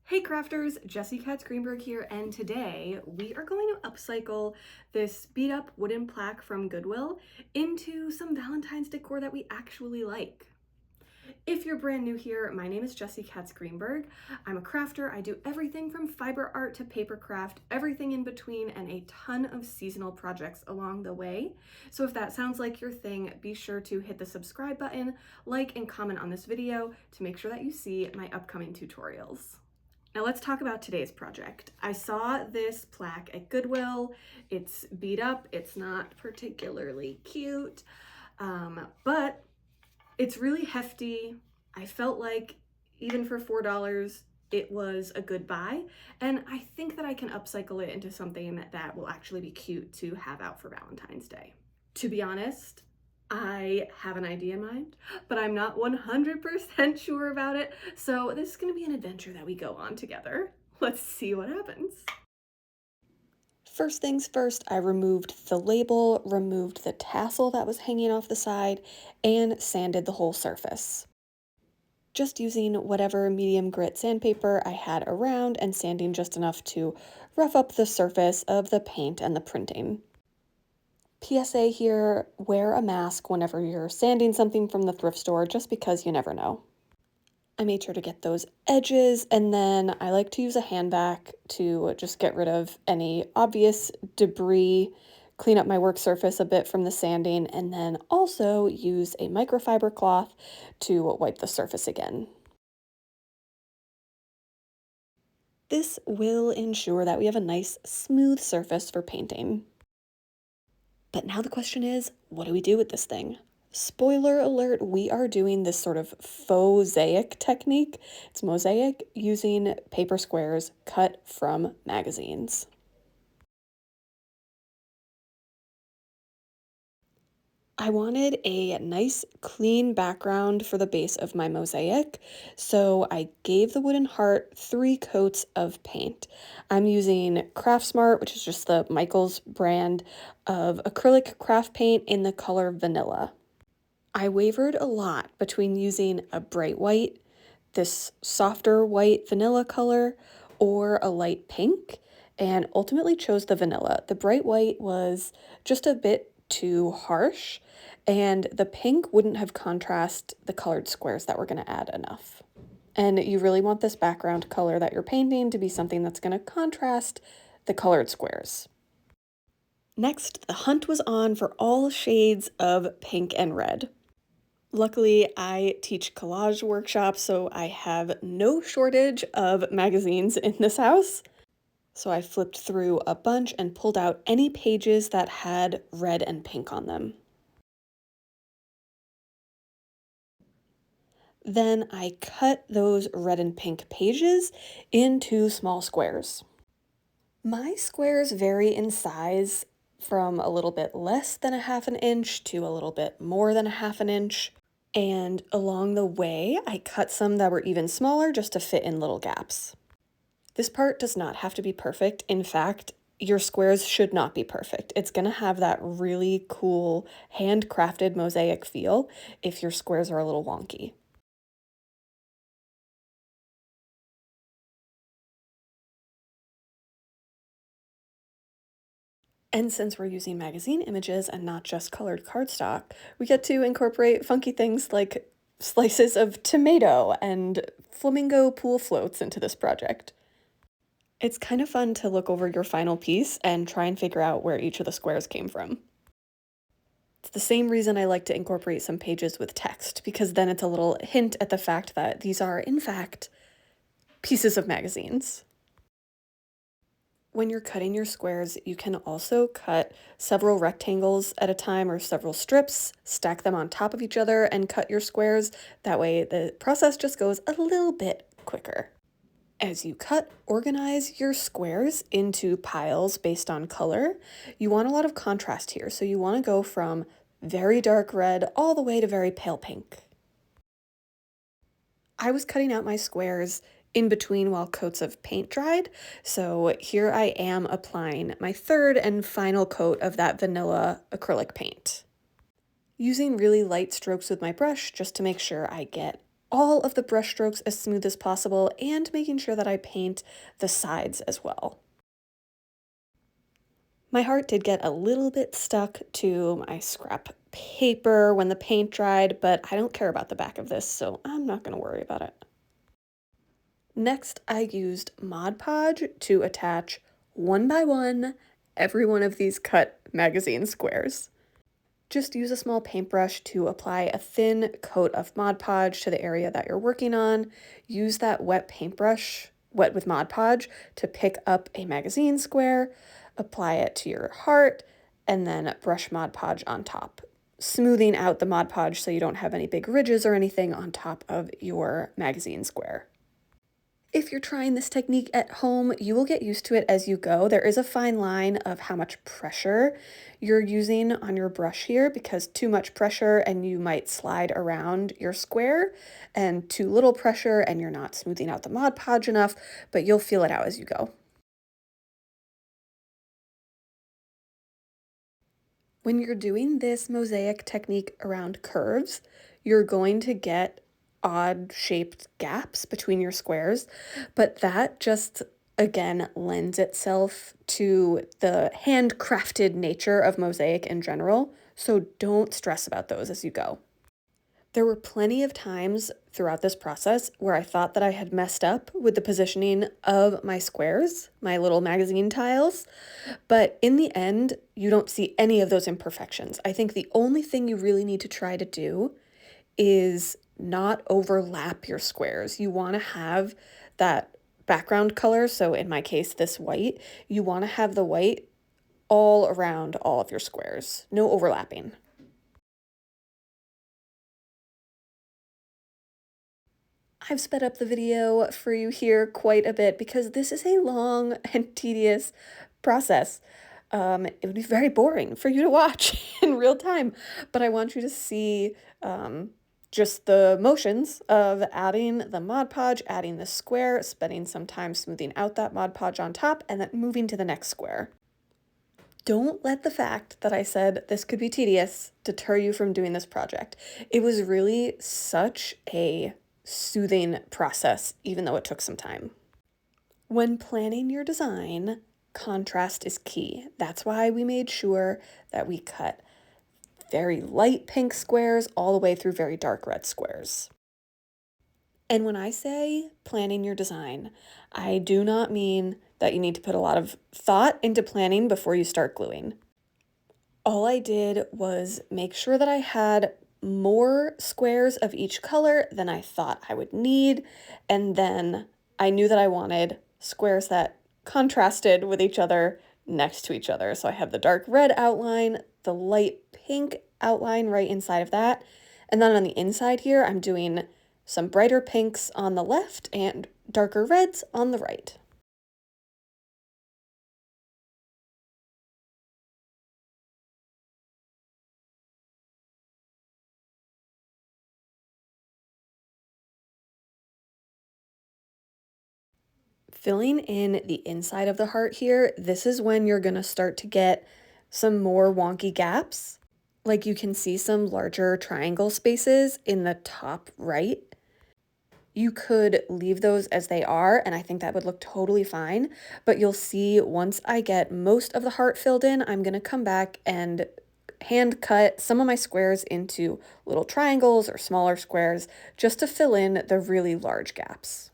Hey crafters, Jessie Katz Greenberg here, and today we are going to upcycle this beat up wooden plaque from Goodwill into some Valentine's decor that we actually like. If you're brand new here, my name is Jessie Katz Greenberg. I'm a crafter. I do everything from fiber art to paper craft, everything in between, and a ton of seasonal projects along the way. So if that sounds like your thing, be sure to hit the subscribe button, like, and comment on this video to make sure that you see my upcoming tutorials. Now let's talk about today's project. I saw this plaque at Goodwill. It's beat up, it's not particularly cute, but it's really hefty. I felt like even for $4, it was a good buy, and I think that I can upcycle it into something that will actually be cute to have out for Valentine's Day. To be honest, I have an idea in mind, but I'm not 100% sure about it, so this is going to be an adventure that we go on together. Let's see what happens. First things first, I removed the label, removed the tassel that was hanging off the side, and sanded the whole surface. Just using whatever medium grit sandpaper I had around and sanding just enough to rough up the surface of the paint and the printing. PSA here, wear a mask whenever you're sanding something from the thrift store just because you never know. I made sure to get those edges, and then I like to use a hand vac to just get rid of any obvious debris, clean up my work surface a bit from the sanding, and then also use a microfiber cloth to wipe the surface again. This will ensure that we have a nice smooth surface for painting. But now the question is, what do we do with this thing? Spoiler alert, we are doing this sort of Fauxsaic technique. It's Mosaic using paper squares cut from magazines. I wanted a nice clean background for the base of my mosaic, so I gave the wooden heart 3 coats of paint. I'm using Craftsmart, which is just the Michaels brand of acrylic craft paint in the color vanilla. I wavered a lot between using a bright white, this softer white vanilla color, or a light pink, and ultimately chose the vanilla. The bright white was just a bit too harsh, and the pink wouldn't have contrasted the colored squares that we're going to add enough. And you really want this background color that you're painting to be something that's going to contrast the colored squares. Next, the hunt was on for all shades of pink and red. Luckily, I teach collage workshops, so I have no shortage of magazines in this house. So I flipped through a bunch and pulled out any pages that had red and pink on them. Then I cut those red and pink pages into small squares. My squares vary in size from a little bit less than a half an inch to a little bit more than a half an inch. And along the way, I cut some that were even smaller just to fit in little gaps. This part does not have to be perfect. In fact, your squares should not be perfect. It's going to have that really cool handcrafted mosaic feel if your squares are a little wonky. And since we're using magazine images and not just colored cardstock, we get to incorporate funky things like slices of tomato and flamingo pool floats into this project. It's kind of fun to look over your final piece and try and figure out where each of the squares came from. It's the same reason I like to incorporate some pages with text, because then it's a little hint at the fact that these are, in fact, pieces of magazines. When you're cutting your squares, you can also cut several rectangles at a time or several strips, stack them on top of each other, and cut your squares. That way the process just goes a little bit quicker. As you cut, organize your squares into piles based on color. You want a lot of contrast here, so you want to go from very dark red all the way to very pale pink. I was cutting out my squares in between while coats of paint dried, so here I am applying my third and final coat of that vanilla acrylic paint. Using really light strokes with my brush just to make sure I get all of the brush strokes as smooth as possible and making sure that I paint the sides as well. My heart did get a little bit stuck to my scrap paper when the paint dried, but I don't care about the back of this, so I'm not going to worry about it. Next, I used Mod Podge to attach one by one every one of these cut magazine squares. Just use a small paintbrush to apply a thin coat of Mod Podge to the area that you're working on. Use that wet paintbrush, wet with Mod Podge, to pick up a magazine square, apply it to your heart, and then brush Mod Podge on top, smoothing out the Mod Podge so you don't have any big ridges or anything on top of your magazine square. If you're trying this technique at home, you will get used to it as you go. There is a fine line of how much pressure you're using on your brush here, because too much pressure and you might slide around your square, and too little pressure and you're not smoothing out the Mod Podge enough, but you'll feel it out as you go. When you're doing this mosaic technique around curves, you're going to get odd shaped gaps between your squares, but that just again lends itself to the handcrafted nature of mosaic in general, so don't stress about those as you go. There were plenty of times throughout this process where I thought that I had messed up with the positioning of my squares, my little magazine tiles, but in the end, you don't see any of those imperfections. I think the only thing you really need to try to do is not overlap your squares. You want to have that background color, so in my case, this white, you want to have the white all around all of your squares, no overlapping. I've sped up the video for you here quite a bit because this is a long and tedious process. It would be very boring for you to watch in real time, but I want you to see just the motions of adding the Mod Podge, adding the square, spending some time smoothing out that Mod Podge on top, and then moving to the next square. Don't let the fact that I said this could be tedious deter you from doing this project. It was really such a soothing process, even though it took some time. When planning your design, contrast is key. That's why we made sure that we cut very light pink squares all the way through very dark red squares. And when I say planning your design, I do not mean that you need to put a lot of thought into planning before you start gluing. All I did was make sure that I had more squares of each color than I thought I would need, and then I knew that I wanted squares that contrasted with each other next to each other. So I have the dark red outline, the light pink outline right inside of that, and then on the inside here, I'm doing some brighter pinks on the left and darker reds on the right. Filling in the inside of the heart here, this is when you're gonna start to get some more wonky gaps. Like you can see some larger triangle spaces in the top right. You could leave those as they are, and I think that would look totally fine, but you'll see once I get most of the heart filled in, I'm gonna come back and hand cut some of my squares into little triangles or smaller squares just to fill in the really large gaps.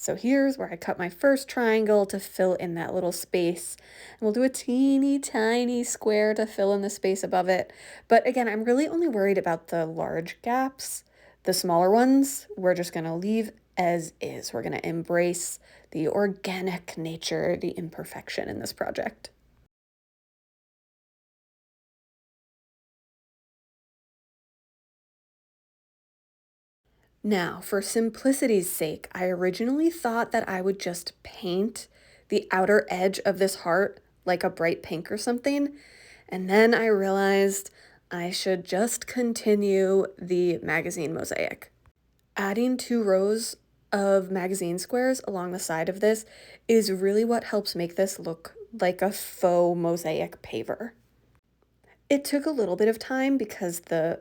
So here's where I cut my first triangle to fill in that little space. And we'll do a teeny tiny square to fill in the space above it. But again, I'm really only worried about the large gaps. The smaller ones, we're just gonna leave as is. We're going to embrace the organic nature, the imperfection in this project. Now, for simplicity's sake, I originally thought that I would just paint the outer edge of this heart like a bright pink or something, and then I realized I should just continue the magazine mosaic. Adding 2 rows of magazine squares along the side of this is really what helps make this look like a faux mosaic paver. It took a little bit of time because the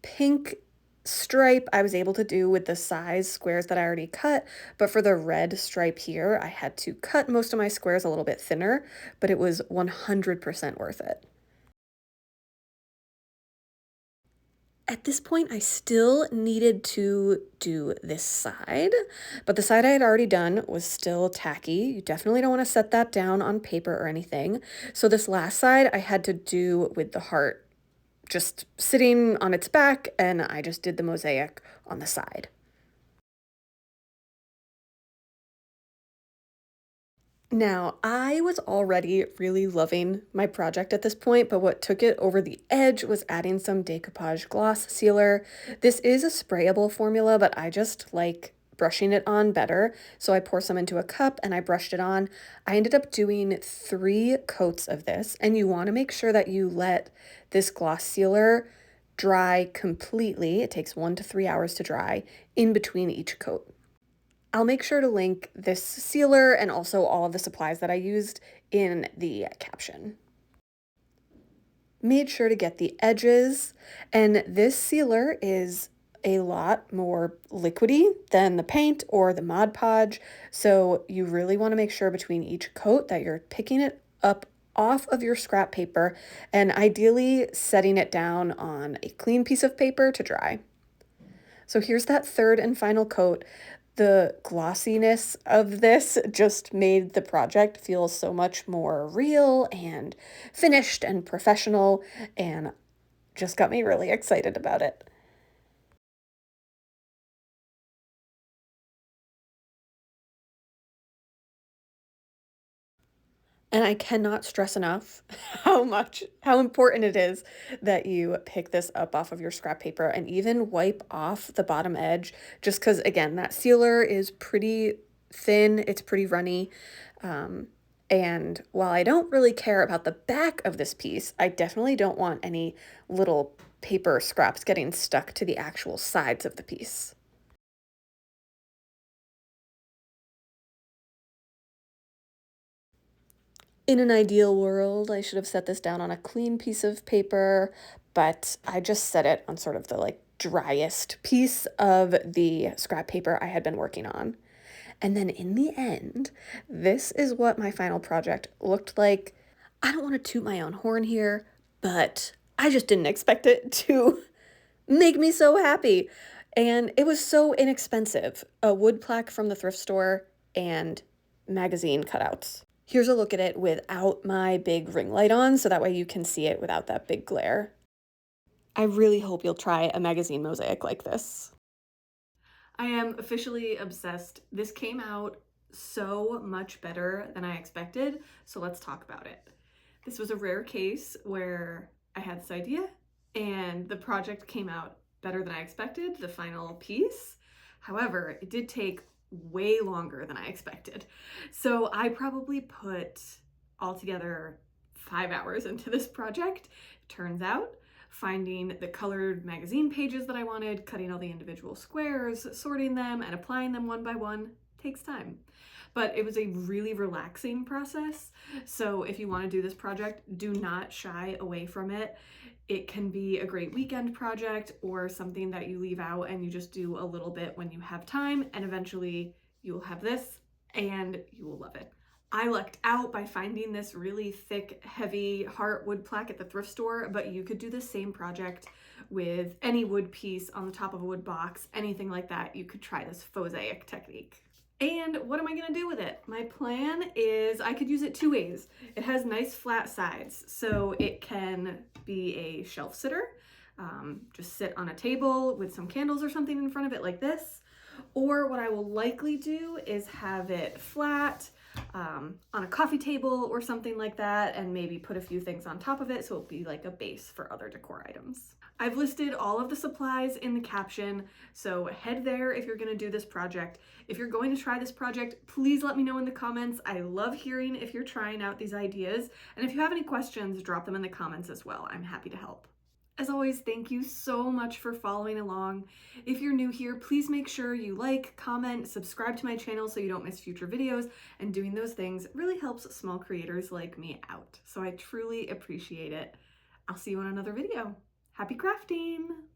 pink stripe I was able to do with the size squares that I already cut, but for the red stripe here, I had to cut most of my squares a little bit thinner, but it was 100% worth it. At this point, I still needed to do this side, but the side I had already done was still tacky. You definitely don't want to set that down on paper or anything. So this last side I had to do with the heart just sitting on its back, and I just did the mosaic on the side. Now, I was already really loving my project at this point, but what took it over the edge was adding some decoupage gloss sealer. This is a sprayable formula, but I just like brushing it on better. So I pour some into a cup and I brushed it on. I ended up doing 3 coats of this, and you want to make sure that you let this gloss sealer dry completely. It takes 1 to 3 hours to dry in between each coat. I'll make sure to link this sealer and also all of the supplies that I used in the caption. Made sure to get the edges, and this sealer is a lot more liquidy than the paint or the Mod Podge, so you really want to make sure between each coat that you're picking it up off of your scrap paper and ideally setting it down on a clean piece of paper to dry. So here's that third and final coat. The glossiness of this just made the project feel so much more real and finished and professional, and just got me really excited about it. And I cannot stress enough how important it is that you pick this up off of your scrap paper and even wipe off the bottom edge, just because, again, that sealer is pretty thin, it's pretty runny. And while I don't really care about the back of this piece, I definitely don't want any little paper scraps getting stuck to the actual sides of the piece. In an ideal world, I should have set this down on a clean piece of paper, but I just set it on sort of the like driest piece of the scrap paper I had been working on. And then in the end, this is what my final project looked like. I don't want to toot my own horn here, but I just didn't expect it to make me so happy. And it was so inexpensive. A wood plaque from the thrift store and magazine cutouts. Here's a look at it without my big ring light on, so that way you can see it without that big glare. I really hope you'll try a magazine mosaic like this. I am officially obsessed. This came out so much better than I expected, so let's talk about it. This was a rare case where I had this idea and the project came out better than I expected, the final piece. However, it did take way longer than I expected. So I probably put altogether 5 hours into this project. Turns out finding the colored magazine pages that I wanted, cutting all the individual squares, sorting them, and applying them one by one takes time. But it was a really relaxing process. So if you want to do this project, do not shy away from it. It can be a great weekend project or something that you leave out and you just do a little bit when you have time, and eventually you will have this and you will love it. I lucked out by finding this really thick, heavy heart wood plaque at the thrift store, but you could do the same project with any wood piece on the top of a wood box, anything like that. You could try this Fauxsaic technique. And what am I gonna do with it? My plan is I could use it 2 ways. It has nice flat sides, so it can be a shelf sitter. Just sit on a table with some candles or something in front of it like this. Or what I will likely do is have it flat on a coffee table or something like that, and maybe put a few things on top of it so it'll be like a base for other decor items. I've listed all of the supplies in the caption, so head there if you're going to do this project. If you're going to try this project, please let me know in the comments. I love hearing if you're trying out these ideas, and if you have any questions, drop them in the comments as well. I'm happy to help. As always, thank you so much for following along. If you're new here, please make sure you like, comment, subscribe to my channel so you don't miss future videos, and doing those things really helps small creators like me out. So I truly appreciate it. I'll see you on another video. Happy crafting!